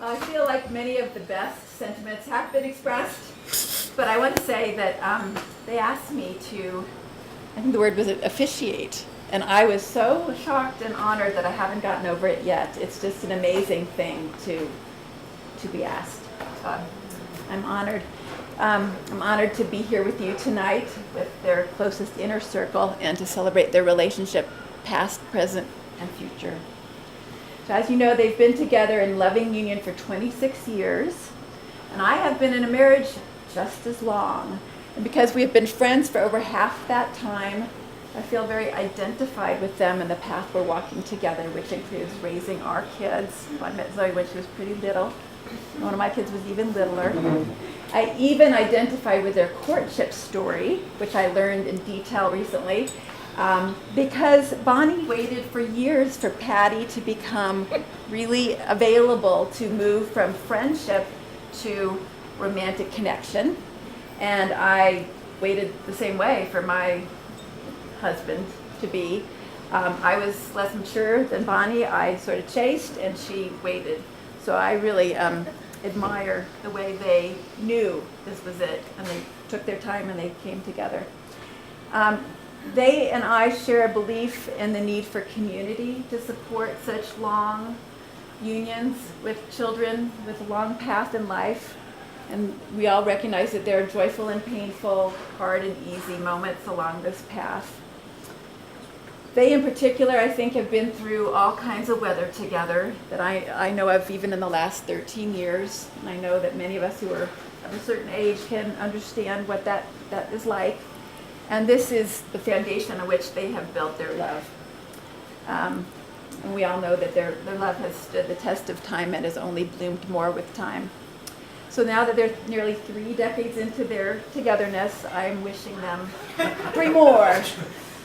I feel like many of the best sentiments have been expressed, but I want to say that they asked me to, I think the word was officiate, and I was so shocked and honored that I haven't gotten over it yet. It's just an amazing thing to be asked. So I'm honored. I'm honored to be here with you tonight with their closest inner circle and to celebrate their relationship, past, present, and future. So as you know, they've been together in loving union for 26 years, and I have been in a marriage just as long. And because we have been friends for over half that time, I feel very identified with them and the path we're walking together, which includes raising our kids. I met Zoe when she was pretty little. One of my kids was even littler. I even identify with their courtship story, which I learned in detail recently. Because Bonnie waited for years for Patty to become really available to move from friendship to romantic connection. And I waited the same way for my husband to be. I was less mature than Bonnie. I sort of chased and she waited. So I really admire the way they knew this was it, and they took their time and they came together. They and I share a belief in the need for community to support such long unions with children with a long path in life. And we all recognize that there are joyful and painful, hard and easy moments along this path. They in particular, I think, have been through all kinds of weather together that I know of even in the last 13 years. And I know that many of us who are of a certain age can understand what that is like. And this is the foundation on which they have built their love. And we all know that their love has stood the test of time and has only bloomed more with time. So now that they're nearly 3 decades into their togetherness, I'm wishing them 3 more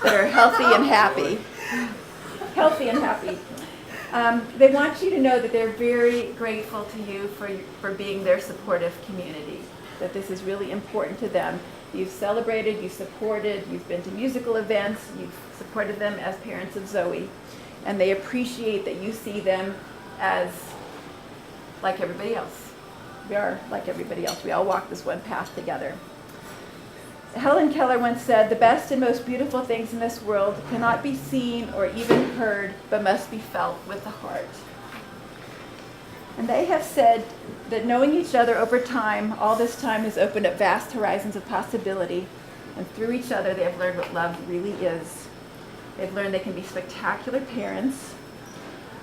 that are healthy and happy. Healthy and happy. They want you to know that they're very grateful to you for being their supportive community, that this is really important to them. You've celebrated, you've supported, you've been to musical events, you've supported them as parents of Zoe, and they appreciate that you see them as like everybody else. We are like everybody else. We all walk this one path together. Helen Keller once said, "The best and most beautiful things in this world cannot be seen or even heard, but must be felt with the heart." And they have said that knowing each other over time, all this time has opened up vast horizons of possibility. And through each other, they have learned what love really is. They've learned they can be spectacular parents.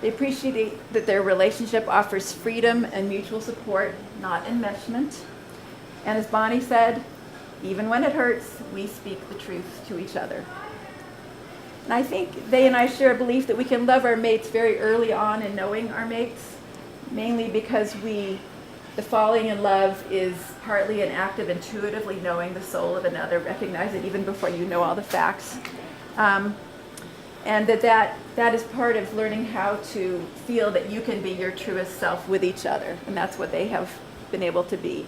They appreciate that their relationship offers freedom and mutual support, not enmeshment. And as Bonnie said, even when it hurts, we speak the truth to each other. And I think they and I share a belief that we can love our mates very early on in knowing our mates. Mainly because the falling in love is partly an act of intuitively knowing the soul of another, recognize it even before you know all the facts. And that is part of learning how to feel that you can be your truest self with each other, and that's what they have been able to be.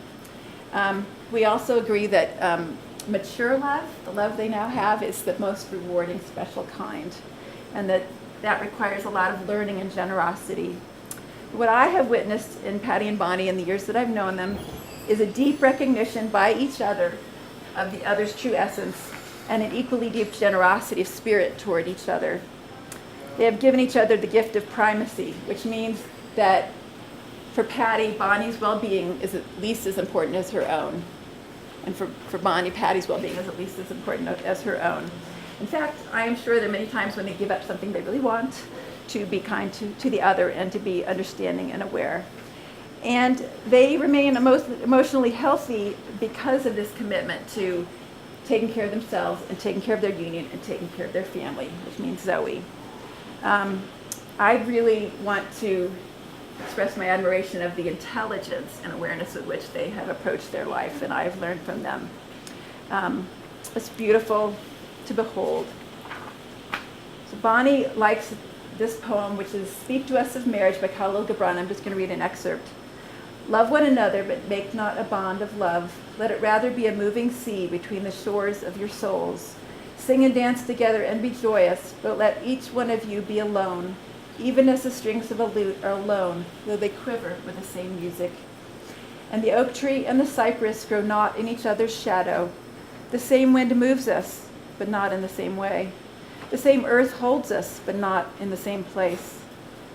We also agree that mature love, the love they now have, is the most rewarding, special kind, and that requires a lot of learning and generosity. What I have witnessed in Patty and Bonnie in the years that I've known them is a deep recognition by each other of the other's true essence and an equally deep generosity of spirit toward each other. They have given each other the gift of primacy, which means that for Patty, Bonnie's well-being is at least as important as her own. And for Bonnie, Patty's well-being is at least as important as her own. In fact, I am sure that many times when they give up something they really want, to be kind to the other and to be understanding and aware. And they remain emotionally healthy because of this commitment to taking care of themselves and taking care of their union and taking care of their family, which means Zoe. I really want to express my admiration of the intelligence and awareness with which they have approached their life, and I've learned from them. It's beautiful to behold. So Bonnie likes this poem, which is Speak to Us of Marriage by Khalil Gibran. I'm just going to read an excerpt. "Love one another, but make not a bond of love. Let it rather be a moving sea between the shores of your souls. Sing and dance together and be joyous, but let each one of you be alone. even as the strings of a lute are alone, though they quiver with the same music. And the oak tree and the cypress grow not in each other's shadow. The same wind moves us, but not in the same way. The same earth holds us, but not in the same place.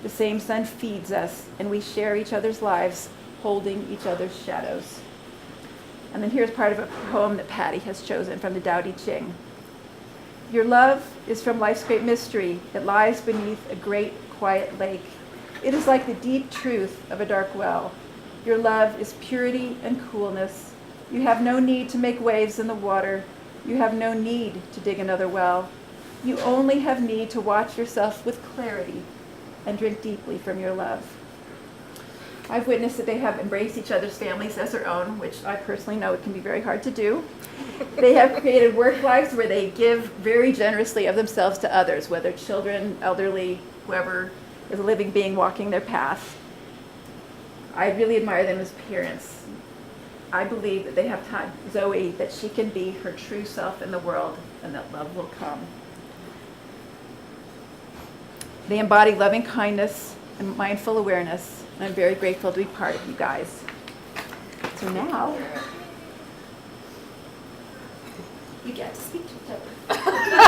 The same sun feeds us, and we share each other's lives, holding each other's shadows. And then here's part of a poem that Patty has chosen from the Tao Te Ching. Your love is from life's great mystery. It lies beneath a great quiet lake. It is like the deep truth of a dark well. Your love is purity and coolness. You have no need to make waves in the water. You have no need to dig another well. You only have need to watch yourself with clarity and drink deeply from your love. I've witnessed that they have embraced each other's families as their own, which I personally know it can be very hard to do. They have created work lives where they give very generously of themselves to others, whether children, elderly, whoever is a living being walking their path. I really admire them as parents. I believe that they have taught Zoe that she can be her true self in the world and that love will come. They embody loving kindness and mindful awareness, and I'm very grateful to be part of you guys. So now, you get to speak to each other.